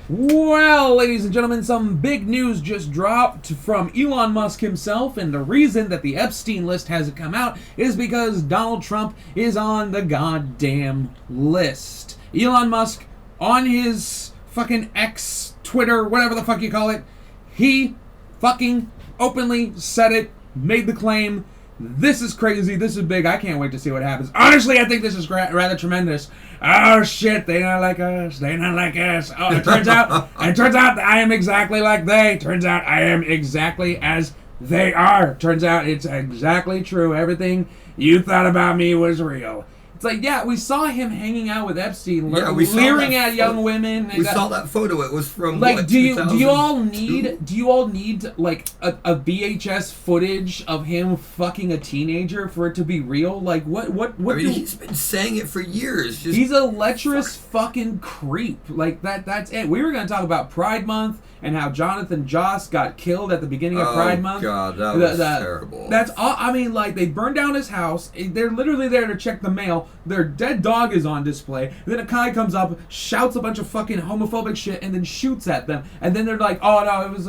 Well, ladies and gentlemen, some big news just dropped from Elon Musk himself, and the reason that the Epstein list hasn't come out is because Donald Trump is on the goddamn list. Elon Musk, on his fucking X, Twitter, whatever the fuck you call it, he fucking openly said it, made the claim. This is crazy. This is big. I can't wait to see what happens. Honestly, I think this is rather tremendous. Oh shit, they not like us. They not like us. Oh, it turns out that I am exactly like they. Turns out I am exactly as they are. Turns out it's exactly true. Everything you thought about me was real. It's like, yeah, we saw him hanging out with Epstein, leering at young women. We saw that photo. It was from like, what, do you all need like a VHS footage of him fucking a teenager for it to be real? Like, what? I mean, he's been saying it for years. He's a lecherous fucking creep. Like that's it. We were gonna talk about Pride Month and how Jonathan Joss got killed at the beginning of Pride Month. Oh god, that was terrible. That's all. I mean, like, they burned down his house. They're literally there to check the mail. Their dead dog is on display. And then a guy comes up, shouts a bunch of fucking homophobic shit, and then shoots at them. And then they're like, "Oh no, it was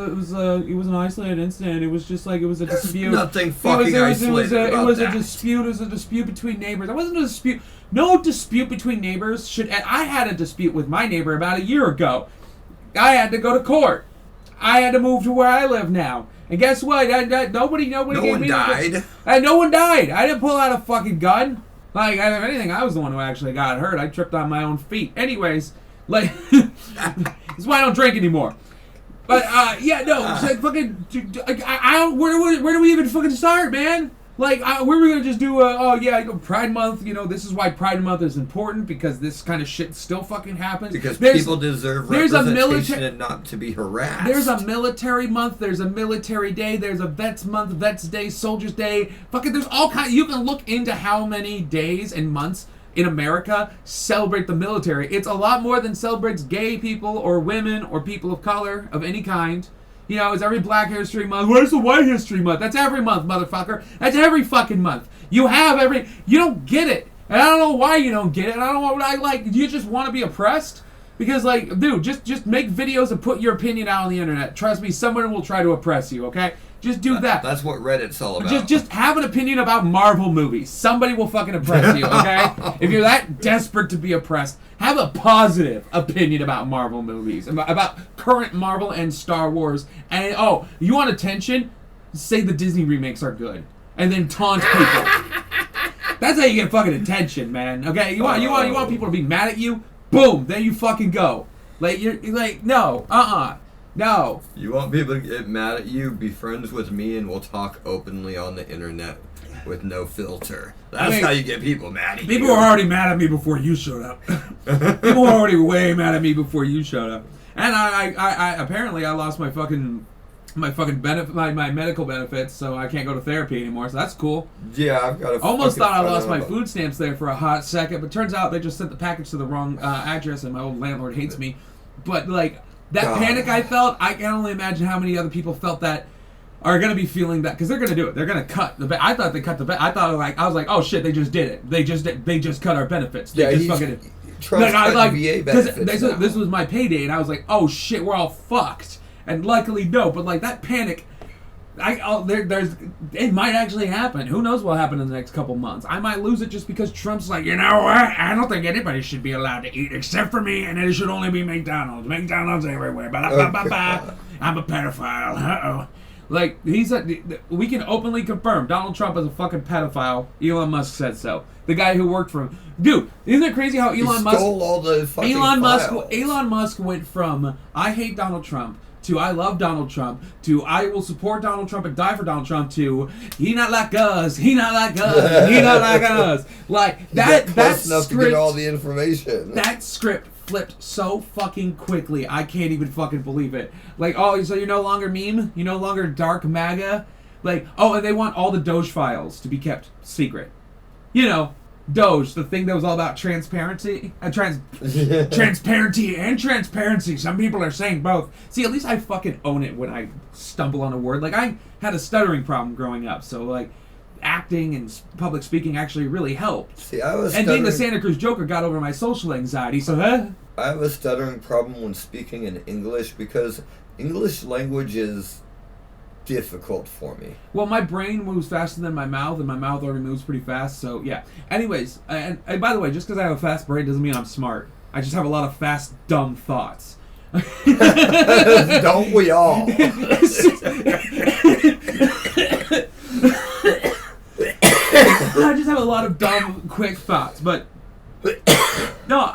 an isolated incident. It was just like it was a dispute. Nothing fucking isolated It was about a dispute. It was a dispute between neighbors. It wasn't a dispute. No dispute between neighbors should. I had a dispute with my neighbor about a year ago. I had to go to court. I had to move to where I live now. And guess what? Nobody No gave one me died. No one died. I didn't pull out a fucking gun. Like, if anything, I was the one who actually got hurt. I tripped on my own feet. Anyways, like, that's why I don't drink anymore. But, yeah, no, it's like fucking, where do we even fucking start, man? Like, we were gonna just do Pride Month. You know, this is why Pride Month is important, because this kind of shit still fucking happens. Because people deserve representation and not to be harassed. There's a military month. There's a military day. There's a Vets Month, Vets Day, Soldiers Day. Fucking, there's all kinds. You can look into how many days and months in America celebrate the military. It's a lot more than celebrates gay people or women or people of color of any kind. You know, it's every Black History Month. Where's the White History Month? That's every month, motherfucker. That's every fucking month. You don't get it. And I don't know why you don't get it. I don't know what I like. You just want to be oppressed? Because, like, dude, just make videos and put your opinion out on the internet. Trust me, someone will try to oppress you, okay? Just do that. That's what Reddit's all about. Just have an opinion about Marvel movies. Somebody will fucking oppress you, okay? If you're that desperate to be oppressed, have a positive opinion about Marvel movies, about current Marvel and Star Wars. And, you want attention? Say the Disney remakes are good. And then taunt people. That's how you get fucking attention, man. Okay? You want people to be mad at you? Boom! There you fucking go. Like, you're like, no. No. You want people to get mad at you? Be friends with me and we'll talk openly on the internet with no filter. That's how you get people mad at you. People were already mad at me before you showed up. People were already way mad at me before you showed up. And I apparently I lost my medical benefits, so I can't go to therapy anymore. So that's cool. Yeah, I've got. Almost thought I lost my food stamps there for a hot second, but turns out they just sent the package to the wrong address, and my old landlord hates me. But like that panic I felt, I can only imagine how many other people felt that are going to be feeling that, because they're going to do it. They're going to cut the. I thought they cut the. I was like, oh shit, they just did it. They just cut our benefits. They just fucking. VA benefits. This was my payday, and I was like, oh shit, we're all fucked. And luckily, no. But like that panic, it might actually happen. Who knows what'll happen in the next couple months? I might lose it just because Trump's like, you know what? I don't think anybody should be allowed to eat except for me, and it should only be McDonald's. McDonald's everywhere. I'm a pedophile. Uh-oh. Like, we can openly confirm Donald Trump is a fucking pedophile. Elon Musk said so. The guy who worked for him. Dude, isn't it crazy how Elon Musk stole all the fucking files. Elon Musk went from I hate Donald Trump to I love Donald Trump to I will support Donald Trump and die for Donald Trump to he not like us, he not like us, he not like us. Like that script to get all the information. That script flipped so fucking quickly. I can't even fucking believe it. Like, oh, so you're no longer meme? You're no longer dark MAGA? Like, oh, and they want all the Doge files to be kept secret. You know, Doge, the thing that was all about transparency, transparency and transparency. Some people are saying both. See, at least I fucking own it when I stumble on a word. Like, I had a stuttering problem growing up, so like, acting and public speaking actually really helped. See, I was and being the stuttering- Santa Cruz Joker got over my social anxiety. So, huh? I have a stuttering problem when speaking in English because English language is difficult for me. Well, my brain moves faster than my mouth, and my mouth already moves pretty fast. So, yeah. Anyways, and by the way, just because I have a fast brain doesn't mean I'm smart. I just have a lot of fast, dumb thoughts. Don't we all? I just have a lot of dumb, quick thoughts, but no,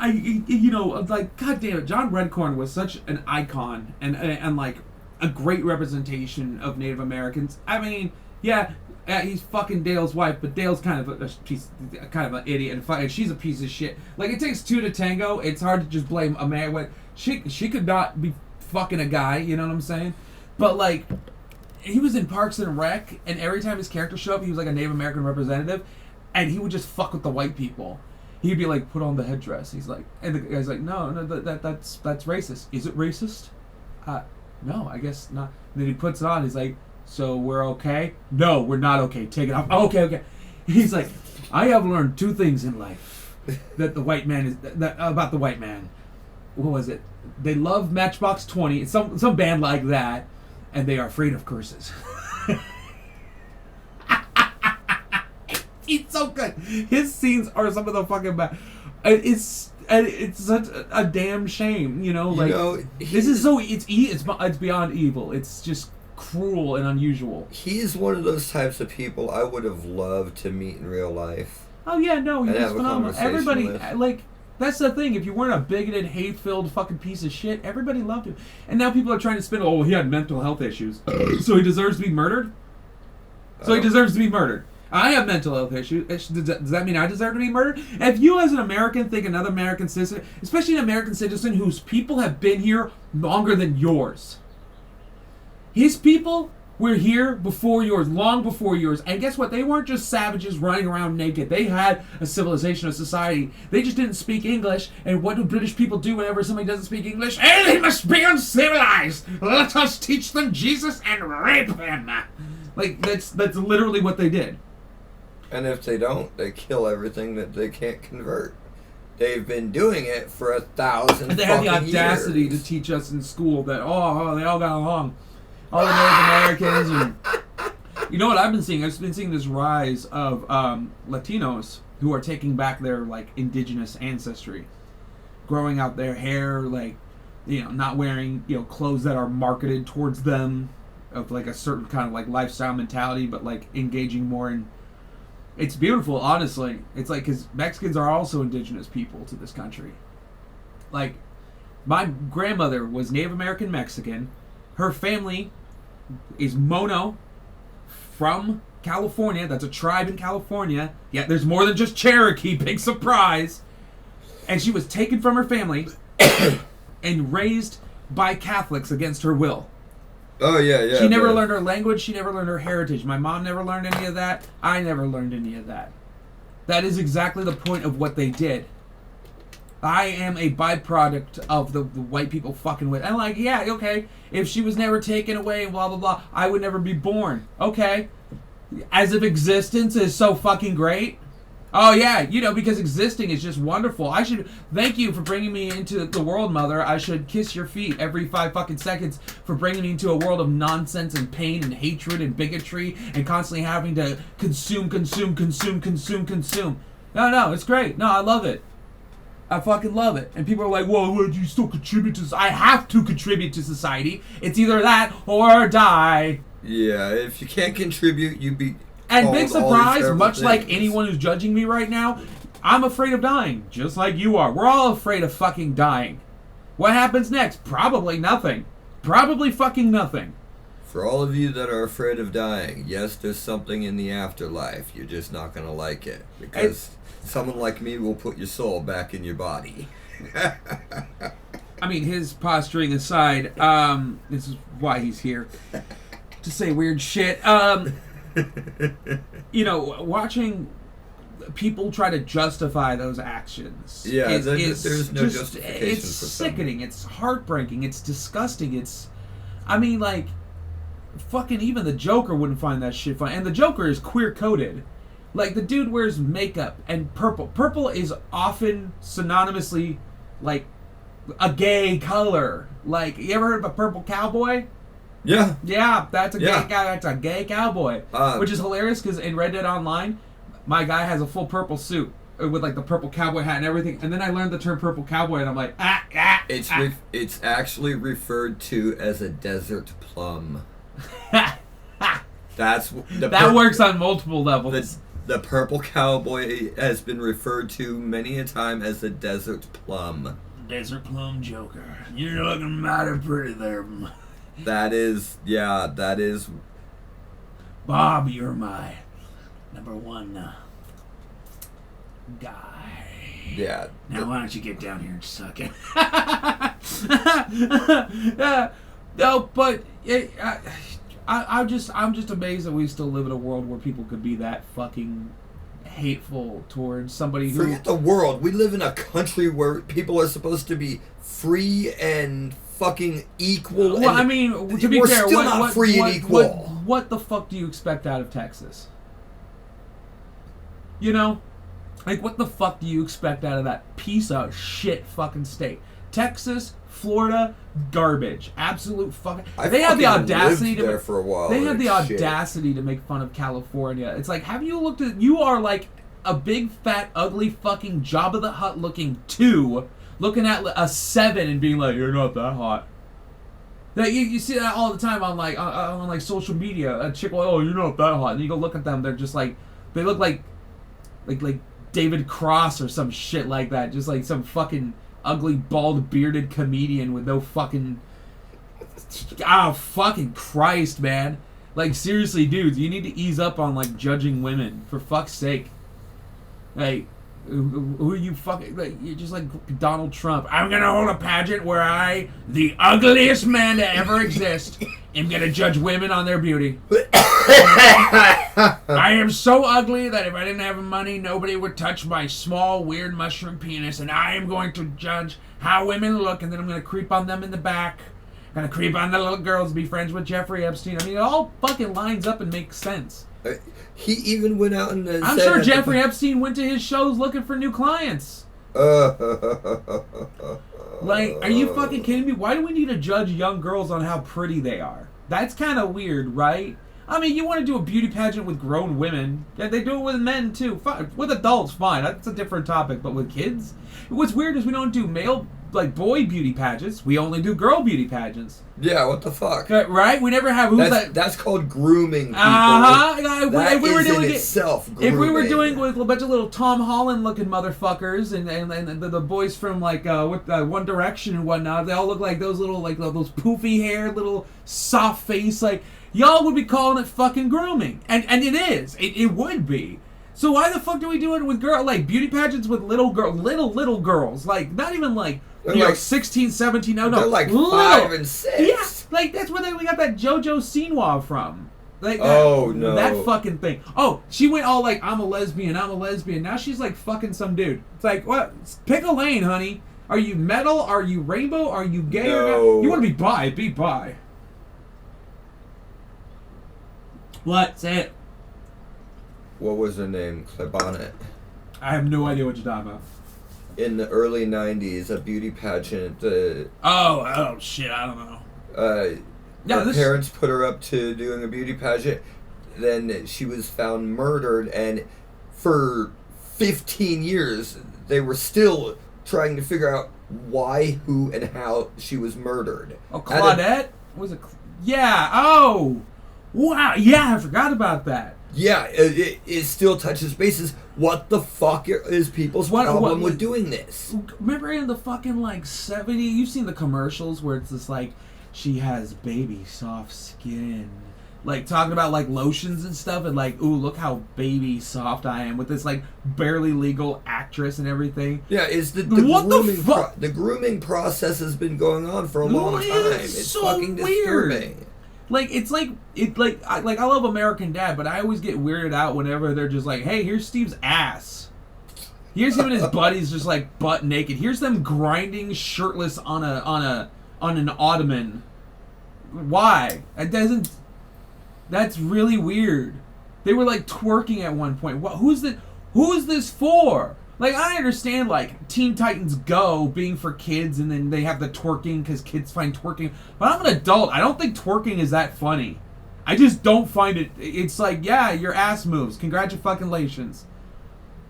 like, God damn it, John Redcorn was such an icon and like a great representation of Native Americans. I mean, yeah, he's fucking Dale's wife, but Dale's kind of an idiot, and she's a piece of shit. Like, it takes two to tango. It's hard to just blame a man when she could not be fucking a guy. You know what I'm saying? But like, he was in Parks and Rec, and every time his character showed up, he was like a Native American representative, and he would just fuck with the white people. He'd be like, "Put on the headdress." He's like, and the guy's like, "No, that's racist. Is it racist? No, I guess not." And then he puts it on. He's like, "So we're okay?" "No, we're not okay. Take it off." "Oh, okay." He's like, "I have learned two things in life that the white man is about the white man. What was it? They love Matchbox 20. It's some band like that, and they are afraid of curses." He's so good. His scenes are some of the fucking best. It's such a damn shame, you know. Like, this is so it's beyond evil. It's just cruel and unusual. He's one of those types of people I would have loved to meet in real life. Oh yeah, no, he's have a phenomenal. conversation Everybody with. like. That's the thing. If you weren't a bigoted, hate-filled fucking piece of shit, everybody loved him. And now people are trying to spin, "Oh, he had mental health issues, so he deserves to be murdered." So he deserves to be murdered. I have mental health issues. Does that mean I deserve to be murdered? If you, as an American, think another American citizen, especially an American citizen whose people have been here longer than yours, his people were here before yours, long before yours. And guess what? They weren't just savages running around naked. They had a civilization, a society. They just didn't speak English. And what do British people do whenever somebody doesn't speak English? "Hey, they must be uncivilized. Let us teach them Jesus and rape him." Like, that's literally what they did. And if they don't, they kill everything that they can't convert. They've been doing it for 1,000 And they had the fucking audacity years. to teach us in school that, they all got along. All the Native Americans. And you know what I've been seeing? I've been seeing this rise of Latinos who are taking back their, like, indigenous ancestry. Growing out their hair, like, not wearing, clothes that are marketed towards them, of, like, a certain kind of, like, lifestyle mentality, but, like, engaging more in... It's beautiful, honestly. It's like, because Mexicans are also indigenous people to this country. Like, my grandmother was Native American Mexican. Her family is Mono from California. That's a tribe in California. Yeah, there's more than just Cherokee. Big surprise. And she was taken from her family and raised by Catholics against her will. Oh, yeah. She never learned her language. She never learned her heritage. My mom never learned any of that. I never learned any of that. That is exactly the point of what they did. I am a byproduct of the white people fucking with. And like, yeah, okay, if she was never taken away and blah, blah, blah, I would never be born. Okay. As if existence is so fucking great. Oh, yeah, because existing is just wonderful. I should thank you for bringing me into the world, Mother. I should kiss your feet every 5 fucking seconds for bringing me into a world of nonsense and pain and hatred and bigotry and constantly having to consume. No, it's great. No, I love it. I fucking love it. And people are like, "Well, would you still contribute to society?" I have to contribute to society. It's either that or die. Yeah, if you can't contribute, you be... And big surprise, much like things. anyone who's judging me right now, I'm afraid of dying, just like you are. We're all afraid of fucking dying. What happens next? Probably nothing. Probably fucking nothing. For all of you that are afraid of dying, yes, there's something in the afterlife. You're just not going to like it. Because someone like me will put your soul back in your body. I mean, his posturing aside, this is why he's here. To say weird shit. Watching people try to justify those actions. Yeah, there's no justification it's for sickening. something. It's heartbreaking. It's disgusting. I mean, like, fucking even the Joker wouldn't find that shit funny. And the Joker is queer-coded. Like, the dude wears makeup and purple. Purple is often synonymously, like, a gay color. Like, you ever heard of a purple cowboy? Yeah. Yeah, that's a gay guy. That's a gay cowboy. Which is hilarious because in Red Dead Online, my guy has a full purple suit with like the purple cowboy hat and everything. And then I learned the term purple cowboy, and I'm like, It's actually referred to as a desert plum. That works on multiple levels. The purple cowboy has been referred to many a time as the desert plum. Desert plum Joker. You're looking mighty pretty there. That is. Bob, you're my number one guy. Yeah. Now why don't you get down here and suck it? No, but I'm just amazed that we still live in a world where people could be that fucking hateful towards somebody who... Forget the world. We live in a country where people are supposed to be free and fucking equal. Well, I mean, to be we're fair, still not free and equal. What the fuck do you expect out of Texas? You know? Like, what the fuck do you expect out of that piece of shit fucking state? Texas, Florida, garbage. Absolute fucking... They have the audacity to... there for a while. They have the audacity to make fun of California. It's like, have you looked at... You are like a big, fat, ugly fucking Jabba the Hutt looking 2 looking at a 7 and being like, you're not that hot. Now, you see that all the time on like social media. A chick like, oh, you're not that hot. And you go look at them, they're just like... They look like David Cross or some shit like that. Just like some fucking... ugly, bald, bearded comedian with no fucking... Oh, fucking Christ, man. Like, seriously, dudes, you need to ease up on, like, judging women. For fuck's sake. Like, who are you fucking... Like, you're just like Donald Trump. I'm gonna hold a pageant where I, the ugliest man to ever exist, am gonna judge women on their beauty. I am so ugly that if I didn't have money, nobody would touch my small, weird mushroom penis, and I am going to judge how women look, and then I'm going to creep on them in the back. I'm going to creep on the little girls, be friends with Jeffrey Epstein. I mean, it all fucking lines up and makes sense. He even went out and I'm sure Jeffrey Epstein went to his shows looking for new clients. Like, are you fucking kidding me? Why do we need to judge young girls on how pretty they are? That's kind of weird, right? I mean, you want to do a beauty pageant with grown women. Yeah, they do it with men, too. Fine. With adults, fine. That's a different topic. But with kids? What's weird is we don't do male, like, boy beauty pageants. We only do girl beauty pageants. Yeah, what the fuck? Right? We never have... That's called grooming, people. Uh-huh. That is in itself grooming. If we were doing with a bunch of little Tom Holland-looking motherfuckers and the boys from, like, One Direction and whatnot, they all look like those little, like, those poofy hair, little soft face, like... Y'all would be calling it fucking grooming. And it is. It would be. So why the fuck do we do it with beauty pageants with little girls? Like, not even like, you know, 16, 17, no. They're like little. 5 and 6. Yeah, like, that's where we got that JoJo Siwa from. Like, no. That fucking thing. Oh, she went all like, I'm a lesbian. Now she's like fucking some dude. It's like, what? Pick a lane, honey. Are you metal? Are you rainbow? Are you gay? No. Or not? You want to be bi? Be bi. What? Say it. What was her name? Claiborne. I have no idea what you're talking about. In the early 90s, a beauty pageant. Oh, shit, I don't know. Her parents put her up to doing a beauty pageant. Then she was found murdered, and for 15 years, they were still trying to figure out why, who, and how she was murdered. Oh, Claudette? Was it? Yeah, oh! Wow, yeah, I forgot about that. Yeah, it still touches bases. What the fuck is people's problem with doing this? Remember in the fucking, like, 70s, you've seen the commercials where it's just like, she has baby soft skin. Like, talking about, like, lotions and stuff, and like, ooh, look how baby soft I am, with this, like, barely legal actress and everything. Yeah, the grooming process has been going on for a long time. It's so fucking disturbing. Like, I love American Dad, but I always get weirded out whenever they're just like, hey, here's Steve's ass. Here's him and his buddies just like butt naked. Here's them grinding shirtless on an ottoman. Why? It doesn't. That's really weird. They were like twerking at one point. What? Who is this for? Like, I understand like Teen Titans Go being for kids, and then they have the twerking because kids find twerking. But I'm an adult. I don't think twerking is that funny. I just don't find it. It's like, yeah, your ass moves. Congratulations.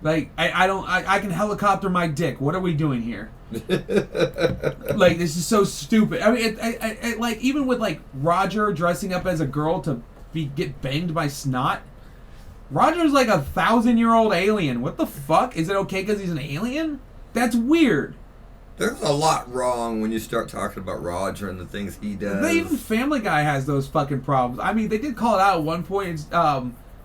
Like, I can helicopter my dick. What are we doing here? Like, this is so stupid. I mean, it like, even with like Roger dressing up as a girl to get banged by snot. Roger's like a 1,000-year-old alien. What the fuck? Is it okay because he's an alien? That's weird. There's a lot wrong when you start talking about Roger and the things he does. Even Family Guy has those fucking problems. I mean, they did call it out at one point. It's,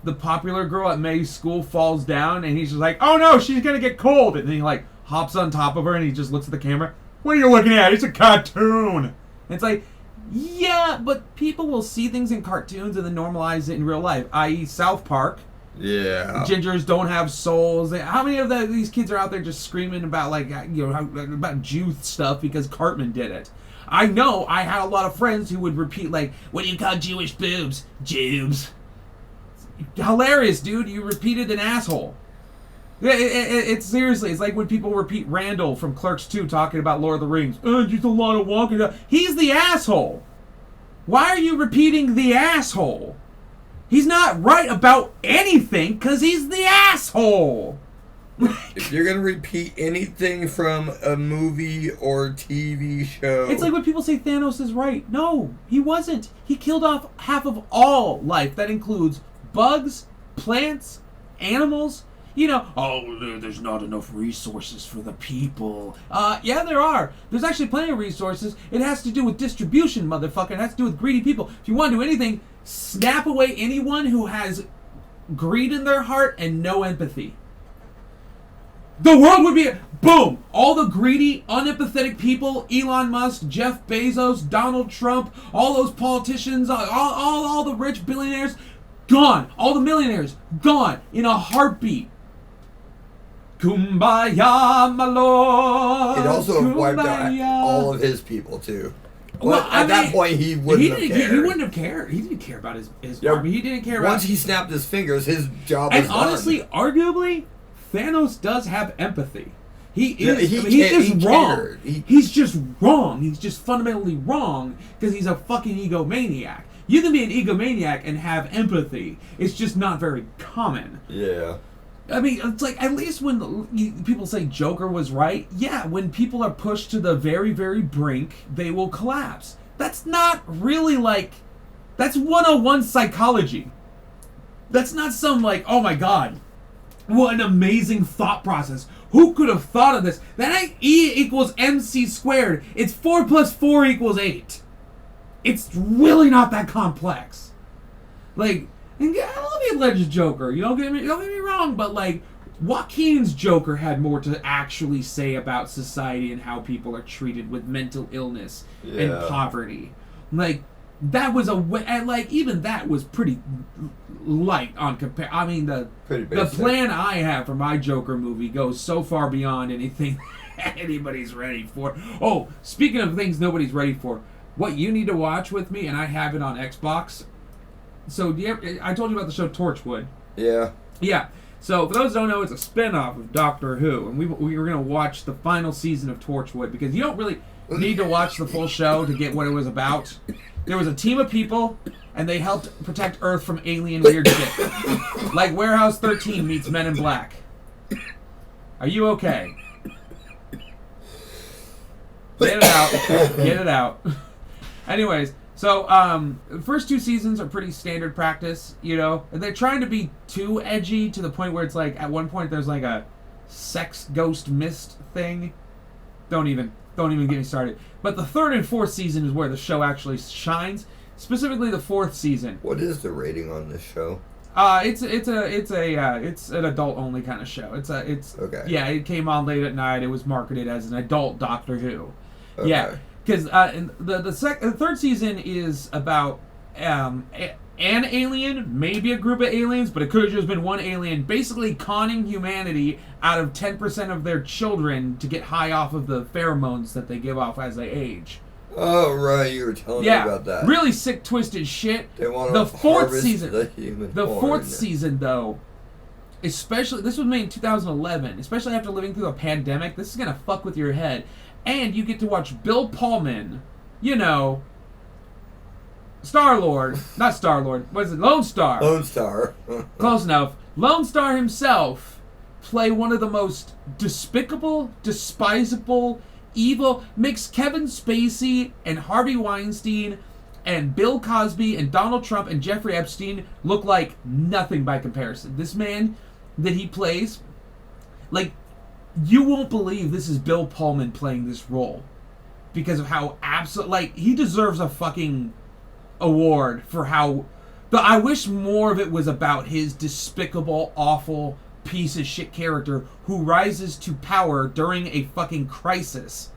the popular girl at May's school falls down, and he's just like, oh no, she's gonna get cold. And then he like hops on top of her, and he just looks at the camera. What are you looking at? It's a cartoon. And it's like, yeah, but people will see things in cartoons and then normalize it in real life, i.e. South Park. Yeah. Gingers don't have souls. How many of these kids are out there just screaming about like, you know, about Jew stuff because Cartman did it? I know I had a lot of friends who would repeat like, what do you call Jewish boobs? Jubes. Hilarious, dude. You repeated an asshole. It's seriously, it's like when people repeat Randall from Clerks 2 talking about Lord of the Rings. Just a lot of walking. He's the asshole. Why are you repeating the asshole? He's not right about anything because he's the asshole. If you're going to repeat anything from a movie or TV show... It's like when people say Thanos is right. No, he wasn't. He killed off half of all life. That includes bugs, plants, animals. You know, oh, there's not enough resources for the people. Yeah, there are. There's actually plenty of resources. It has to do with distribution, motherfucker. It has to do with greedy people. If you want to do anything, snap away anyone who has greed in their heart and no empathy. The world would be... Boom! All the greedy, unempathetic people, Elon Musk, Jeff Bezos, Donald Trump, all those politicians, all the rich billionaires, gone. All the millionaires, gone in a heartbeat. Kumbaya, my lord. It also Kumbaya. wiped out all of his people, too. Well, at that point, he wouldn't have cared. He wouldn't have cared. He didn't care about his army. He didn't care about... Once he snapped his fingers, his job was done. And honestly, arguably, Thanos does have empathy. He is, yeah, he wrong. He's just wrong. He's just fundamentally wrong because he's a fucking egomaniac. You can be an egomaniac and have empathy. It's just not very common. Yeah. I mean, it's like, at least when people say Joker was right, yeah, when people are pushed to the very, very brink, they will collapse. That's not really like... That's 101 psychology. That's not some like, oh my god, what an amazing thought process. Who could have thought of this? That ain't E equals MC squared. It's 4 plus 4 equals 8. It's really not that complex. Like, and I love the alleged Joker. You don't get me wrong, but like, Joaquin's Joker had more to actually say about society and how people are treated with mental illness and poverty. Like, that was and like, even that was pretty light on compare. I mean, the plan I have for my Joker movie goes so far beyond anything anybody's ready for. Oh, speaking of things nobody's ready for, what you need to watch with me, and I have it on Xbox. So, I told you about the show Torchwood. Yeah. Yeah. So, for those who don't know, it's a spin-off of Doctor Who, and we were going to watch the final season of Torchwood, because you don't really need to watch the full show to get what it was about. There was a team of people, and they helped protect Earth from alien weird shit. Like Warehouse 13 meets Men in Black. Are you okay? Get it out. Get it out. Anyways, so the first 2 seasons are pretty standard practice, you know, and they're trying to be too edgy to the point where it's like, at one point there's like a sex ghost mist thing. Don't even get me started. But the 3rd and 4th season is where the show actually shines. Specifically the 4th season. What is the rating on this show? It's an adult only kind of show. It's okay. Yeah, it came on late at night. It was marketed as an adult Doctor Who. Okay. Yeah, because the 3rd season is about an alien, maybe a group of aliens, but it could have just been one alien, basically conning humanity out of 10% of their children to get high off of the pheromones that they give off as they age. Oh, right, you were telling me about that. Really sick, twisted shit. They want The to fourth harvest season. the human The horn. fourth season, though, especially, this was made in 2011, especially after living through a pandemic, this is going to fuck with your head. And you get to watch Bill Pullman, you know, Star-Lord, not Star-Lord, what is it, Lone Star. Lone Star. Close enough. Lone Star himself play one of the most despicable, despisable, evil, makes Kevin Spacey and Harvey Weinstein and Bill Cosby and Donald Trump and Jeffrey Epstein look like nothing by comparison. This man that he plays, like, you won't believe this is Bill Pullman playing this role because of how like, he deserves a fucking award for how, but I wish more of it was about his despicable, awful piece of shit character who rises to power during a fucking crisis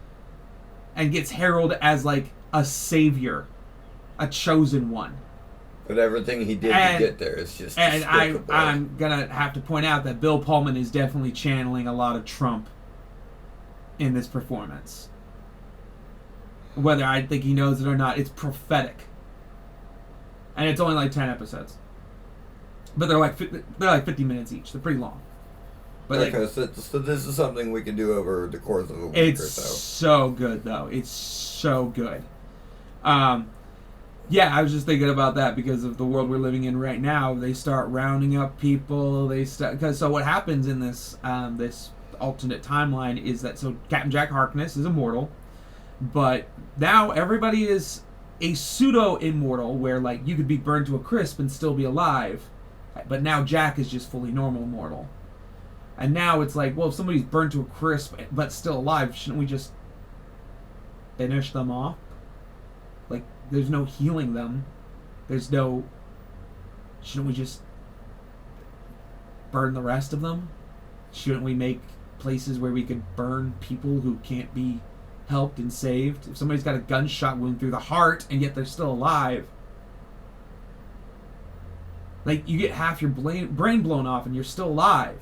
and gets heralded as like a savior, a chosen one. But everything he did to get there is just and despicable. I'm gonna have to point out that Bill Pullman is definitely channeling a lot of Trump in this performance. Whether I think he knows it or not, it's prophetic. And it's only like 10 episodes. But they're like 50 minutes each. They're pretty long. But okay, like, so this is something we can do over the course of a week or it's so. so good, though. It's so good. Yeah, I was just thinking about that because of the world we're living in right now. They start rounding up people. So what happens in this this alternate timeline is that Captain Jack Harkness is immortal, but now everybody is a pseudo immortal, where like you could be burned to a crisp and still be alive, but now Jack is just fully normal mortal. And now it's like, well, if somebody's burned to a crisp but still alive, shouldn't we just finish them off? Like, there's no healing them. Shouldn't we just burn the rest of them? Shouldn't we make places where we could burn people who can't be helped and saved? If somebody's got a gunshot wound through the heart and yet they're still alive, like, you get half your brain blown off and you're still alive.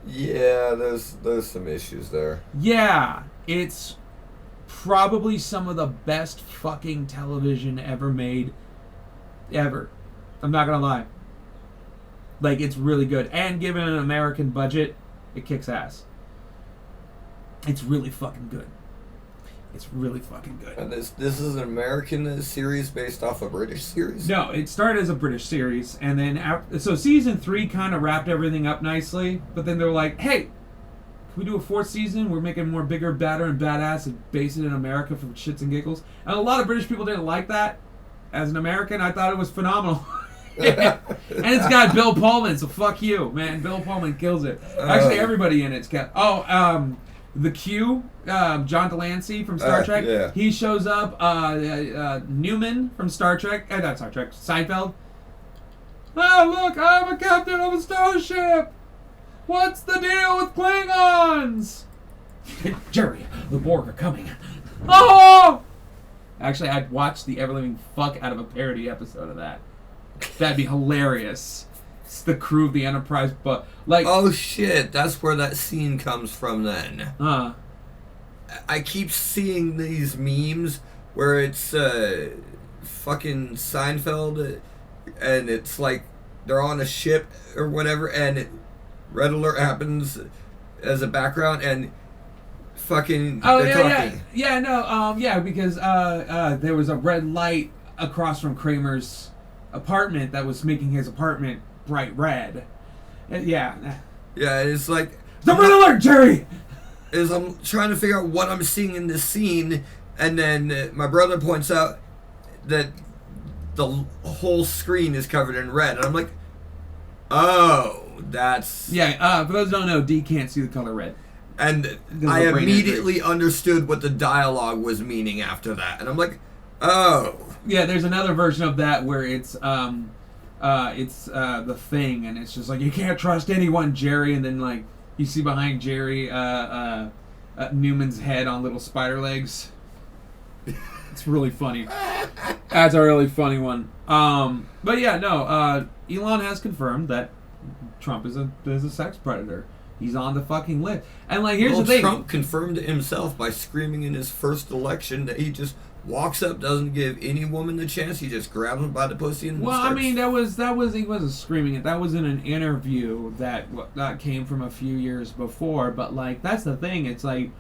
Yeah, there's some issues there. Yeah, it's probably some of the best fucking television ever made. Ever. I'm not gonna lie. Like, it's really good. And given an American budget, it kicks ass. It's really fucking good. It's really fucking good. And this is an American series based off a British series? No, it started as a British series, and then so season 3 kind of wrapped everything up nicely, but then they were like, hey, can we do a 4th season? We're making more bigger, badder, and badass and base it in America for shits and giggles. And a lot of British people didn't like that. As an American, I thought it was phenomenal. And it's got Bill Pullman, so fuck you, man. Bill Pullman kills it. Actually, everybody in it's got... the Q, John Delancey from Star Trek, yeah. He shows up. Newman from Star Trek, not Star Trek, Seinfeld. Oh, look, I'm a captain of a starship. What's the deal with Klingons? Jerry, the Borg are coming. Oh! Actually, I'd watch the ever-living fuck out of a parody episode of that. That'd be hilarious. It's the crew of the Enterprise, but like... Oh shit, that's where that scene comes from then. I keep seeing these memes where it's fucking Seinfeld and it's like they're on a ship or whatever and Red Alert happens as a background and fucking they're talking. Because there was a red light across from Kramer's apartment that was making his apartment bright red. Yeah, it's like the Red Alert, Jerry! I'm trying to figure out what I'm seeing in this scene, and then my brother points out that the whole screen is covered in red, and I'm like, oh, that's... Yeah, for those who don't know, D can't see the color red. And I immediately understood what the dialogue was meaning after that, and I'm like, oh. Yeah, there's another version of that where it's the Thing, and it's just like, you can't trust anyone, Jerry, and then like you see behind Jerry Newman's head on little spider legs. It's really funny. That's a really funny one. But yeah, no, Elon has confirmed that Trump is a sex predator. He's on the fucking list. And like, here's well, the thing. Trump confirmed it himself by screaming in his first election that he just walks up, doesn't give any woman the chance. He just grabs them by the pussy and Well, starts. I mean, he wasn't screaming it. That was in an interview that came from a few years before. But like, that's the thing. It's like,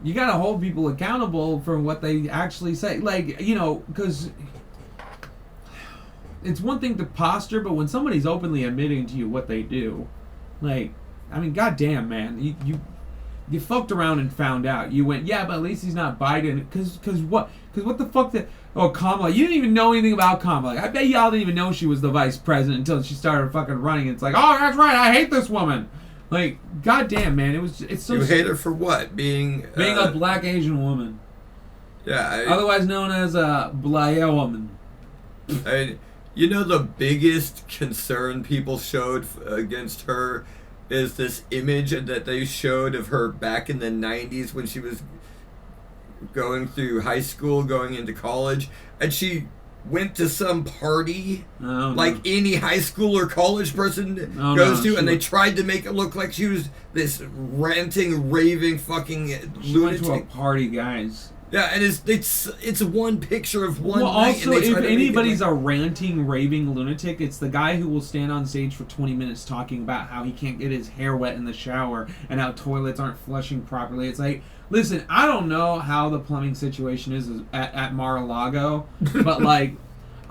you gotta hold people accountable for what they actually say. Like, you know, because it's one thing to posture, but when somebody's openly admitting to you what they do, like, I mean, goddamn, man, you fucked around and found out. You went, yeah, but at least he's not Biden. Cause what the fuck that? Oh, Kamala, you didn't even know anything about Kamala. I bet y'all didn't even know she was the vice president until she started fucking running. It's like, oh, that's right, I hate this woman. Like, goddamn, man, it's so. You hate her for what? Being a black Asian woman. Yeah. Otherwise known as a black woman. You know, the biggest concern people showed against her is this image that they showed of her back in the 90s when she was going through high school, going into college, and she went to some party like any high school or college person goes to, and they tried to make it look like she was this ranting, raving fucking She lunatic. went to a party, guys. Yeah, and it's one picture of one Well, night. also, and they if try to make anybody's it a ranting, raving lunatic, it's the guy who will stand on stage for 20 minutes talking about how he can't get his hair wet in the shower and how toilets aren't flushing properly. It's like, listen, I don't know how the plumbing situation is at Mar-a-Lago, but like,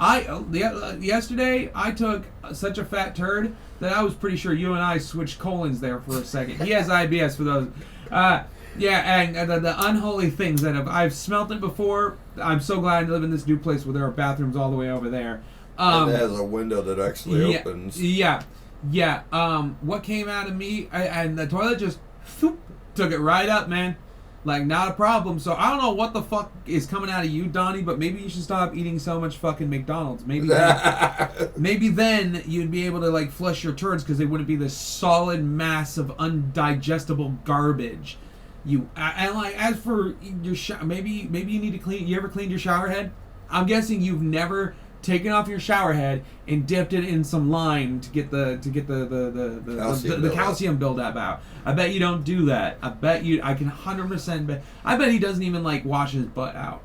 yesterday I took such a fat turd that I was pretty sure you and I switched colons there for a second. He has IBS for those. Yeah, and the unholy things that I've smelt it before. I'm so glad I live in this new place where there are bathrooms all the way over there. and it has a window that actually opens. Yeah. What came out of me, and the toilet just took it right up, man. Like, not a problem. So I don't know what the fuck is coming out of you, Donnie, but maybe you should stop eating so much fucking McDonald's. Maybe then you'd be able to like flush your turds because they wouldn't be this solid mass of undigestible garbage. And like, as for your maybe you need to clean. You ever cleaned your shower head? I'm guessing you've never taken off your shower head and dipped it in some lime to get the calcium buildup out. I bet you don't do that. I can 100% bet. I bet he doesn't even like wash his butt out.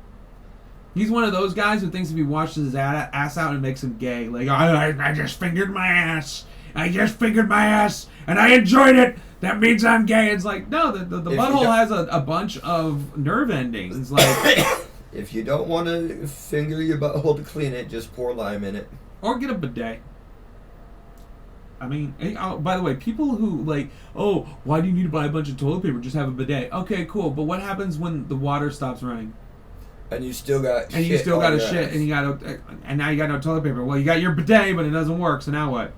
He's one of those guys who thinks if he washes his ass out, it makes him gay. Like, I just fingered my ass. And I enjoyed it. That means I'm gay. It's like, no, the butthole has a bunch of nerve endings. Like, if you don't want to finger your butthole to clean it, just pour lime in it. Or get a bidet. I mean, by the way, people who like, oh, why do you need to buy a bunch of toilet paper? Just have a bidet. Okay, cool. But what happens when the water stops running? And you still got and now you got no toilet paper. Well, you got your bidet, but it doesn't work. So now what?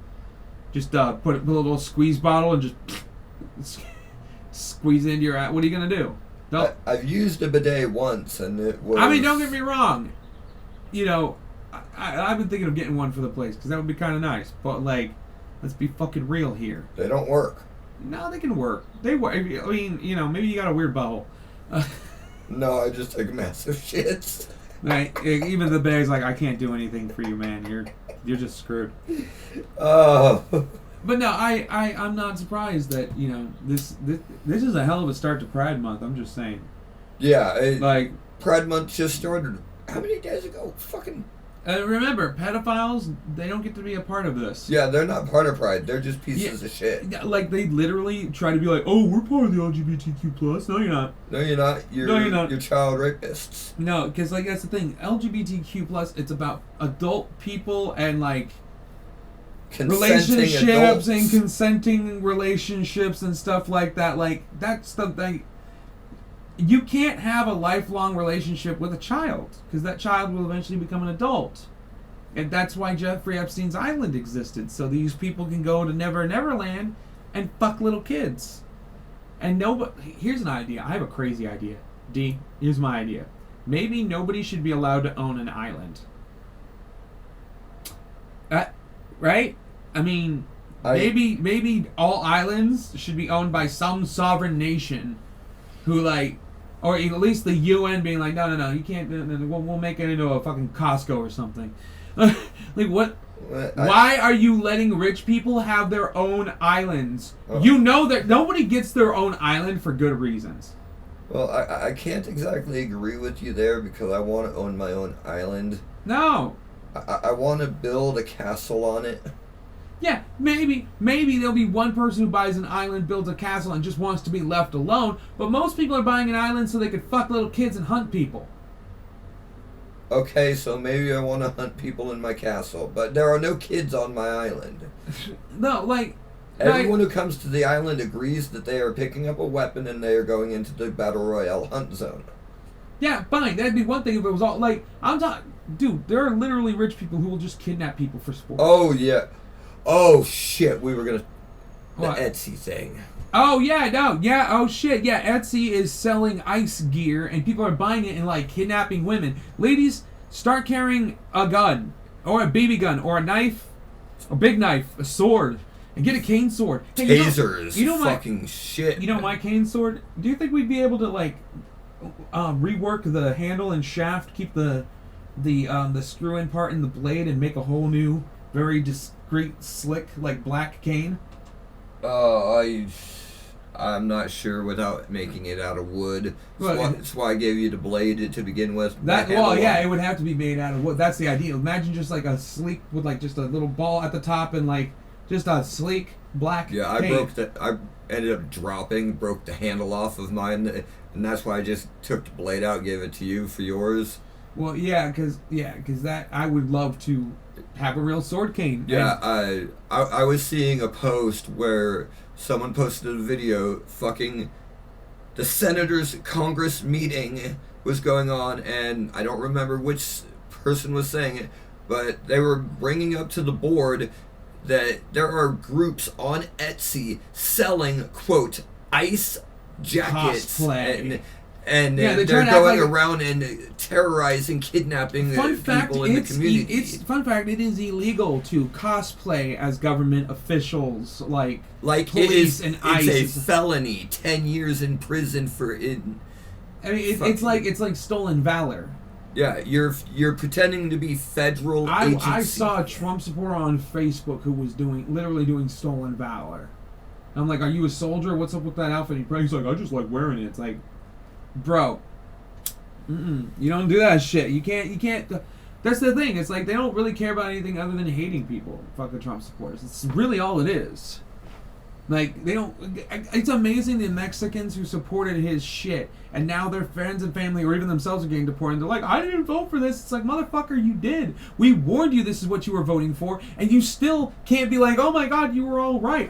Just put a little squeeze bottle and just squeeze it into your ass. What are you gonna do? I've used a bidet once, and it was. I mean, don't get me wrong. You know, I've been thinking of getting one for the place because that would be kind of nice. But like, let's be fucking real here. They don't work. No, they can work. They work. I mean, you know, maybe you got a weird butthole. No, I just take massive shits. Right? Even the bag's like, I can't do anything for you, man. You're just screwed. Oh. But no, I'm not surprised that, you know, this is a hell of a start to Pride Month. I'm just saying. Yeah, like Pride Month just started. How many days ago? Fucking. Remember, pedophiles, they don't get to be a part of this. Yeah, they're not part of Pride. They're just pieces of shit. Like, they literally try to be like, oh, we're part of the LGBTQ+. No, you're not. No, you're not. You're not. You're child rapists. No, because, like, that's the thing. LGBTQ+, it's about adult people and, like, relationships adults. And consenting relationships and stuff like that. Like, that's the thing. You can't have a lifelong relationship with a child because that child will eventually become an adult. And that's why Jeffrey Epstein's Island existed. So these people can go to Never Never Land and fuck little kids. And here's an idea. I have a crazy idea. D, here's my idea. Maybe nobody should be allowed to own an island. Right? I mean, maybe all islands should be owned by some sovereign nation who, like, or at least the UN being like, no, you can't, we'll make it into a fucking Costco or something. Like, what? Why are you letting rich people have their own islands? Oh. You know that nobody gets their own island for good reasons. Well, I can't exactly agree with you there because I want to own my own island. No. I want to build a castle on it. Yeah, maybe there'll be one person who buys an island, builds a castle, and just wants to be left alone. But most people are buying an island so they could fuck little kids and hunt people. Okay, so maybe I want to hunt people in my castle, but there are no kids on my island. No, like... Everyone who comes to the island agrees that they are picking up a weapon and they are going into the Battle Royale hunt zone. Yeah, fine. That'd be one thing if it was all... Like, I'm talking... Dude, there are literally rich people who will just kidnap people for sport. Oh, yeah. Oh, shit. We were going to... The What? Etsy thing. Oh, yeah, no. Yeah, oh, shit. Yeah, Etsy is selling ice gear, and people are buying it and, like, kidnapping women. Ladies, start carrying a gun, or a BB gun, or a knife, a big knife, a sword, and get a cane sword. Hey, Tasers. You know fucking shit. You know my cane sword? Do you think we'd be able to, like, rework the handle and shaft, keep the screw-in part in the blade, and make a whole new, very discreet, slick, like, black cane? I'm not sure without making it out of wood. Well, That's why I gave you the blade to begin with. It would have to be made out of wood. That's the ideal. Imagine just like a sleek with like just a little ball at the top and like just a sleek black. Yeah, cane. I ended up broke the handle off of mine, and that's why I just took the blade out, gave it to you for yours. Well, because that I would love to have a real sword cane. Yeah, I was seeing a post where someone posted a video fucking the senators' Congress meeting was going on, and I don't remember which person was saying it, but they were bringing up to the board that there are groups on Etsy selling, quote, ice jackets Cosplay. and Yeah, they're going around and terrorizing, kidnapping people in the community. Fun fact, it is illegal to cosplay as government officials, like it's police and ICE. It's a felony, 10 years in prison for it. I mean, it's like stolen valor. Yeah, you're pretending to be federal agency. I saw a Trump supporter on Facebook who was literally doing stolen valor. I'm like, are you a soldier? What's up with that outfit? He's like, I just like wearing it. It's like, bro, you don't do that shit. You can't. That's the thing. It's like they don't really care about anything other than hating people. Fuck the Trump supporters. It's really all it is. Like, they don't... It's amazing the Mexicans who supported his shit, and now their friends and family, or even themselves, are getting deported. They're like, I didn't vote for this. It's like, motherfucker, you did. We warned you this is what you were voting for, and you still can't be like, oh my god, you were all right.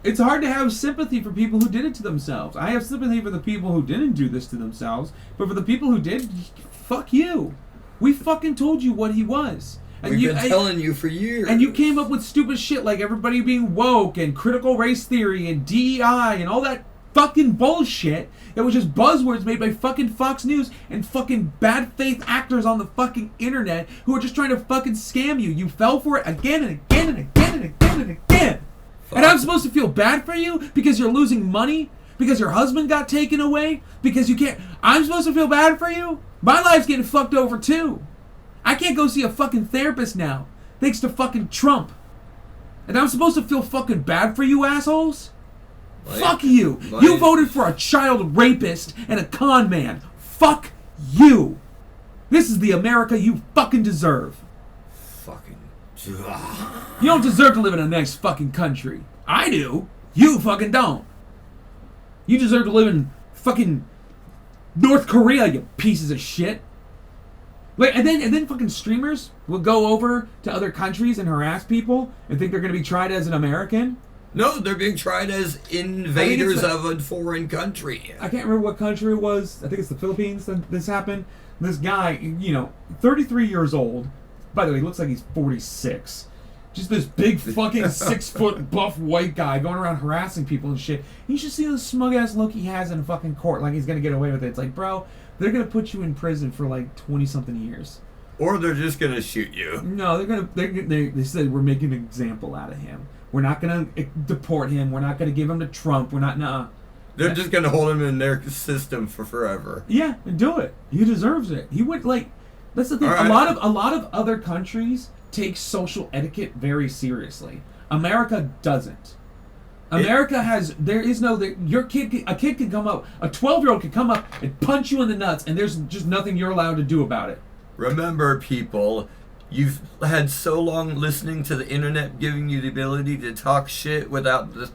It's hard to have sympathy for people who did it to themselves. I have sympathy for the people who didn't do this to themselves, but for the people who did, fuck you. We fucking told you what he was. And We've been telling you for years. And you came up with stupid shit like everybody being woke and critical race theory and DEI and all that fucking bullshit that was just buzzwords made by fucking Fox News and fucking bad faith actors on the fucking internet who are just trying to fucking scam you. You fell for it again and again and again and again and again. Fuck. And I'm supposed to feel bad for you because you're losing money? Because your husband got taken away? Because you can't... I'm supposed to feel bad for you? My life's getting fucked over too. I can't go see a fucking therapist now, thanks to fucking Trump. And I'm supposed to feel fucking bad for you assholes? Fuck you. You voted for a child rapist and a con man. Fuck you. This is the America you fucking deserve. Fucking... You don't deserve to live in a nice fucking country. I do. You fucking don't. You deserve to live in fucking North Korea, you pieces of shit. Like, and then fucking streamers will go over to other countries and harass people and think they're going to be tried as an American. No, they're being tried as invaders of a foreign country. I can't remember what country it was. I think it's the Philippines that this happened. This guy, 33 years old. By the way, he looks like he's 46. Just this big fucking 6-foot buff white guy going around harassing people and shit. You should see the smug ass look he has in fucking court, like he's going to get away with it. It's like, bro... They're going to put you in prison for like 20-something years. Or they're just going to shoot you. No, they said we're making an example out of him. We're not going to deport him. We're not going to give him to Trump. We're not, nah. They're just going to hold him in their system for forever. Yeah, do it. He deserves it. He would, like, That's the thing. All right. A lot of other countries take social etiquette very seriously. America doesn't. America has a kid can come up, a 12-year-old can come up and punch you in the nuts, and there's just nothing you're allowed to do about it. Remember, people, you've had so long listening to the internet giving you the ability to talk shit without the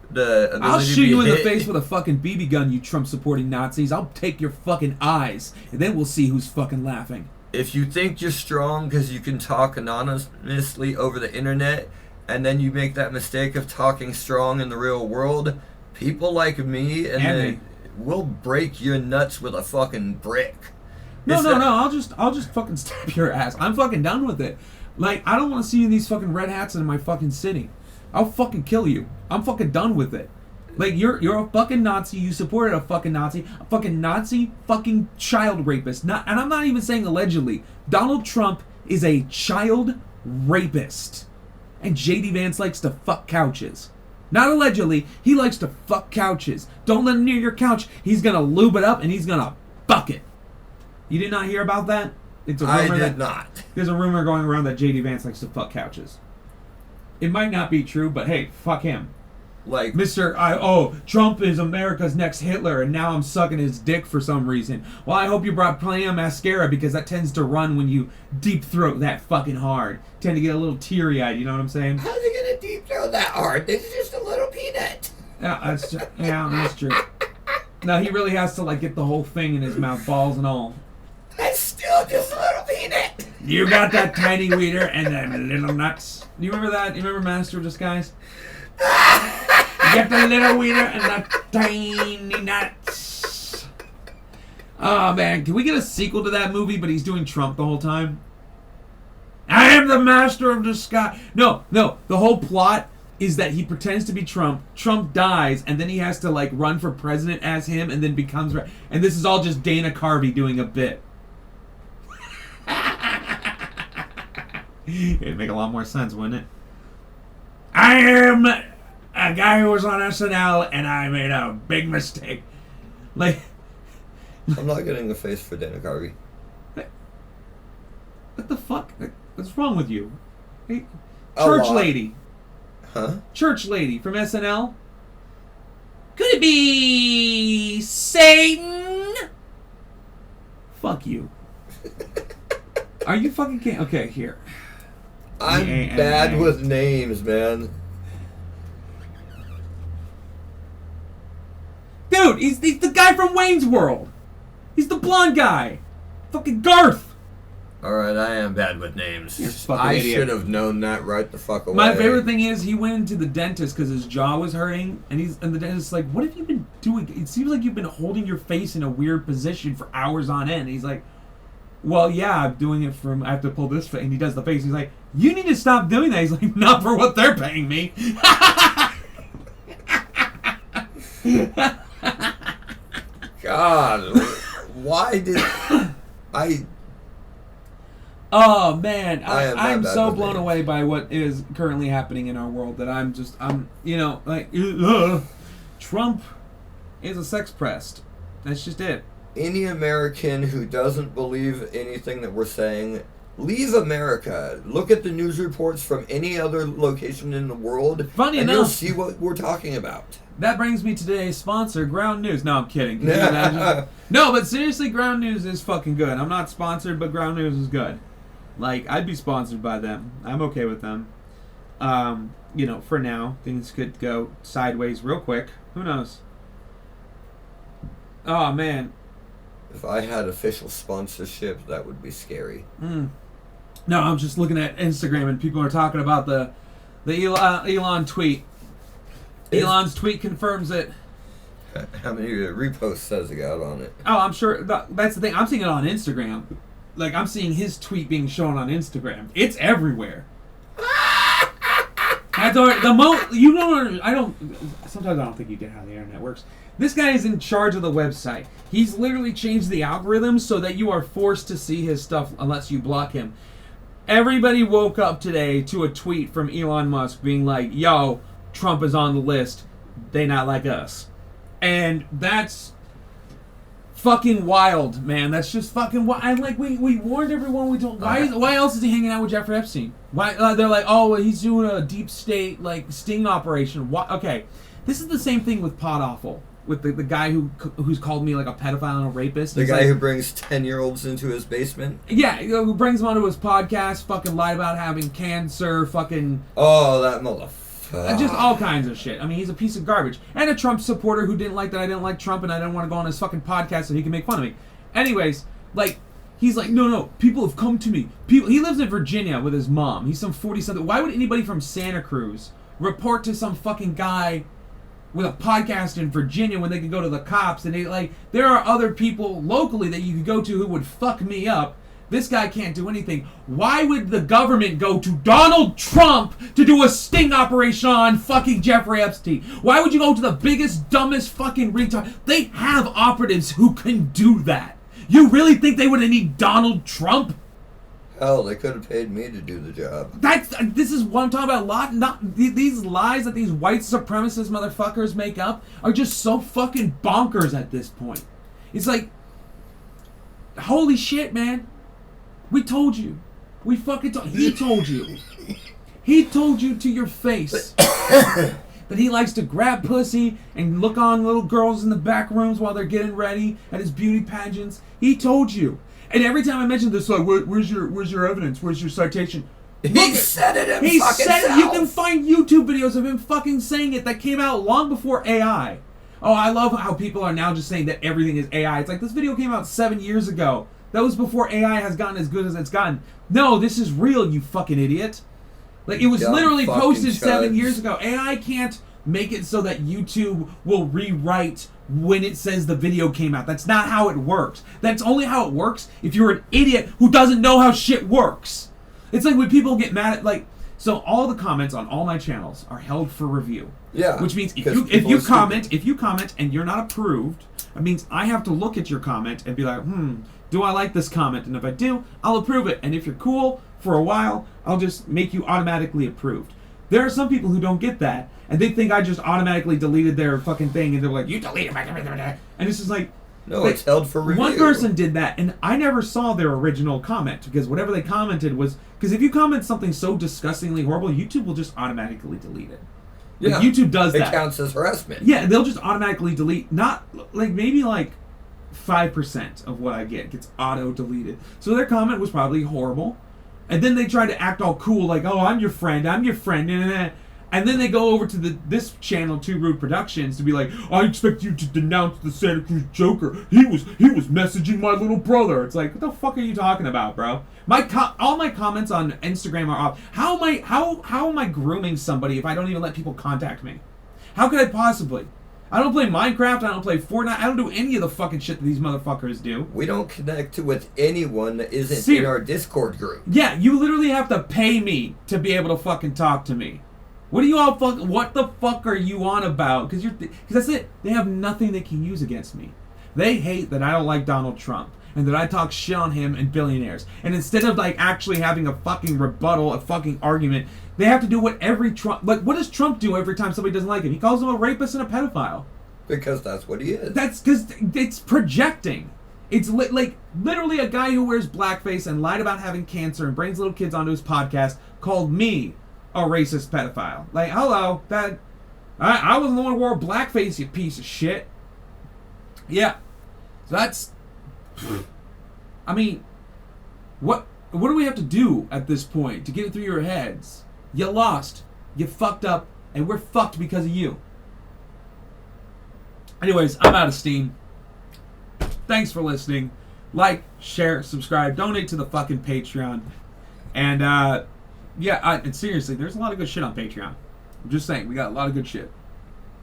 ability I'll to shoot be you in the hit. face with a fucking BB gun, you Trump-supporting Nazis. I'll take your fucking eyes, and then we'll see who's fucking laughing. If you think you're strong because you can talk anonymously over the internet, and then you make that mistake of talking strong in the real world, people like me will break your nuts with a fucking brick. No, I'll just fucking stab your ass. I'm fucking done with it. Like, I don't want to see you in these fucking red hats in my fucking city. I'll fucking kill you. I'm fucking done with it. Like, you're a fucking Nazi. You supported a fucking Nazi. A fucking Nazi fucking child rapist. And I'm not even saying allegedly. Donald Trump is a child rapist. And J.D. Vance likes to fuck couches. Not allegedly. He likes to fuck couches. Don't let him near your couch. He's going to lube it up and he's going to fuck it. You did not hear about that? It's a rumor I did not. There's a rumor going around that J.D. Vance likes to fuck couches. It might not be true, but hey, fuck him. Like, Trump is America's next Hitler, and now I'm sucking his dick for some reason. Well, I hope you brought plenty of mascara, because that tends to run when you deep throat that fucking hard. Tend to get a little teary-eyed, you know what I'm saying? how's he gonna deep throw that hard? This is just a little peanut. Yeah, that's true. No, he really has to, like, get the whole thing in his mouth, balls and all. That's still just a little peanut. You got that tiny wiener and them little nuts. Do you remember that? You remember Master of Disguise? You get the little wiener and the tiny nuts. Oh, man. Can we get a sequel to that movie, but he's doing Trump the whole time? I am the Master of Disguise. No. The whole plot is that he pretends to be Trump. Trump dies, and then he has to, like, run for president as him, and then becomes... And this is all just Dana Carvey doing a bit. It'd make a lot more sense, wouldn't it? I am a guy who was on SNL, and I made a big mistake. Like... I'm not getting a face for Dana Carvey. What the fuck? What's wrong with you? Hey, A church lot. lady. Huh? Church lady from SNL. Could it be Satan? Fuck you. Are you fucking kidding? Okay, here. I'm bad with names, man. Dude, he's the guy from Wayne's World. He's the blonde guy. Fucking Garth. Alright, I am bad with names. You're a fucking I idiot. should have known that right the fuck away. My favorite thing is he went into the dentist because his jaw was hurting, and the dentist's like, "What have you been doing? It seems like you've been holding your face in a weird position for hours on end." And he's like, "Well, yeah, I'm doing it from. I have to pull this face." And he does the face. He's like, "You need to stop doing that." He's like, "Not for what they're paying me." God, why did I... Oh man, I'm bad so with blown names. away by what is currently happening in our world that I'm Trump is a sex pest. That's just it. Any American who doesn't believe anything that we're saying, leave America. Look at the news reports from any other location in the world. Funny and enough- you'll see what we're talking about. That brings me to today's sponsor, Ground News. No, I'm kidding. Can you imagine? No, but seriously, Ground News is fucking good. I'm not sponsored, but Ground News is good. Like, I'd be sponsored by them. I'm okay with them. For now, things could go sideways real quick. Who knows? Oh, man. If I had official sponsorship, that would be scary. No, I'm just looking at Instagram, and people are talking about the Elon tweet. Elon's tweet confirms it. How many reposts has it got on it? Oh, I'm sure. That's the thing. I'm seeing it on Instagram. Like, I'm seeing his tweet being shown on Instagram. It's everywhere. Sometimes I don't think you get how the internet works. This guy is in charge of the website. He's literally changed the algorithm so that you are forced to see his stuff unless you block him. Everybody woke up today to a tweet from Elon Musk being like, "Yo, Trump is on the list. They not like us." And that's fucking wild, man. That's just fucking wild. And like we warned everyone. We told why else is he hanging out with Jeffrey Epstein? Why they're like, oh, well, he's doing a deep state like sting operation. Why? Okay, this is the same thing with Pod Awful. With the guy who's called me like a pedophile and a rapist. The guy who brings 10-year-olds into his basement? Yeah, who brings them onto his podcast, fucking lied about having cancer, fucking... Oh, that motherfucker. Just all kinds of shit. I mean, he's a piece of garbage. And a Trump supporter who didn't like that I didn't like Trump and I didn't want to go on his fucking podcast so he can make fun of me. Anyways, like, he's like, no, people have come to me. He lives in Virginia with his mom. He's some 40-something. Why would anybody from Santa Cruz report to some fucking guy with a podcast in Virginia when they could go to the cops? And there are other people locally that you could go to who would fuck me up. This guy can't do anything. Why would the government go to Donald Trump to do a sting operation on fucking Jeffrey Epstein? Why would you go to the biggest, dumbest fucking retard? They have operatives who can do that. You really think they would need Donald Trump? Hell, they could have paid me to do the job. This is what I'm talking about. These lies that these white supremacist motherfuckers make up are just so fucking bonkers at this point. It's like, holy shit, man. We told you. We fucking told. He told you. He told you to your face that he likes to grab pussy and look on little girls in the back rooms while they're getting ready at his beauty pageants. He told you. And every time I mention this, like, where's your evidence? Where's your citation? He said it himself. He said it. You can find YouTube videos of him fucking saying it that came out long before AI. Oh, I love how people are now just saying that everything is AI. It's like, this video came out 7 years ago. That was before AI has gotten as good as it's gotten. No, this is real, you fucking idiot. Like, it was literally posted 7 years ago. AI can't make it so that YouTube will rewrite when it says the video came out. That's not how it works. That's only how it works if you're an idiot who doesn't know how shit works. It's like when people get mad at, like, so all the comments on all my channels are held for review. Yeah. Which means if you comment and you're not approved, it means I have to look at your comment and be like, do I like this comment? And if I do, I'll approve it. And if you're cool for a while, I'll just make you automatically approved. There are some people who don't get that, and they think I just automatically deleted their fucking thing, and they're like, you deleted my... And it's just like... No, it's held for review. One person did that, and I never saw their original comment, because whatever they commented was... Because if you comment something so disgustingly horrible, YouTube will just automatically delete it. Like, yeah, YouTube does that. It counts as harassment. Yeah, they'll just automatically delete, not, like, maybe, like, 5% of what I get gets auto-deleted. So their comment was probably horrible. And then they try to act all cool, like, oh, I'm your friend, and then they go over to this channel, Too Rude Productions, to be like, I expect you to denounce the Santa Cruz Joker. He was messaging my little brother. It's like, what the fuck are you talking about, bro? All my comments on Instagram are off. How am I grooming somebody if I don't even let people contact me? How could I possibly? I don't play Minecraft, I don't play Fortnite, I don't do any of the fucking shit that these motherfuckers do. We don't connect with anyone that isn't in our Discord group. Yeah, you literally have to pay me to be able to fucking talk to me. What the fuck are you on about? Because that's it. They have nothing they can use against me. They hate that I don't like Donald Trump and that I talk shit on him and billionaires. And instead of like actually having a fucking rebuttal, a fucking argument, they have to do what what does Trump do every time somebody doesn't like him? He calls him a rapist and a pedophile. Because that's what he is. That's because it's projecting. It's like literally a guy who wears blackface and lied about having cancer and brings little kids onto his podcast called me a racist pedophile. Like, hello, I wasn't the one who wore blackface, you piece of shit. Yeah. So that's... I mean, what do we have to do at this point to get it through your heads? You lost. You fucked up. And we're fucked because of you. Anyways, I'm out of steam. Thanks for listening. Like, share, subscribe, donate to the fucking Patreon. And, and seriously, there's a lot of good shit on Patreon. I'm just saying, we got a lot of good shit.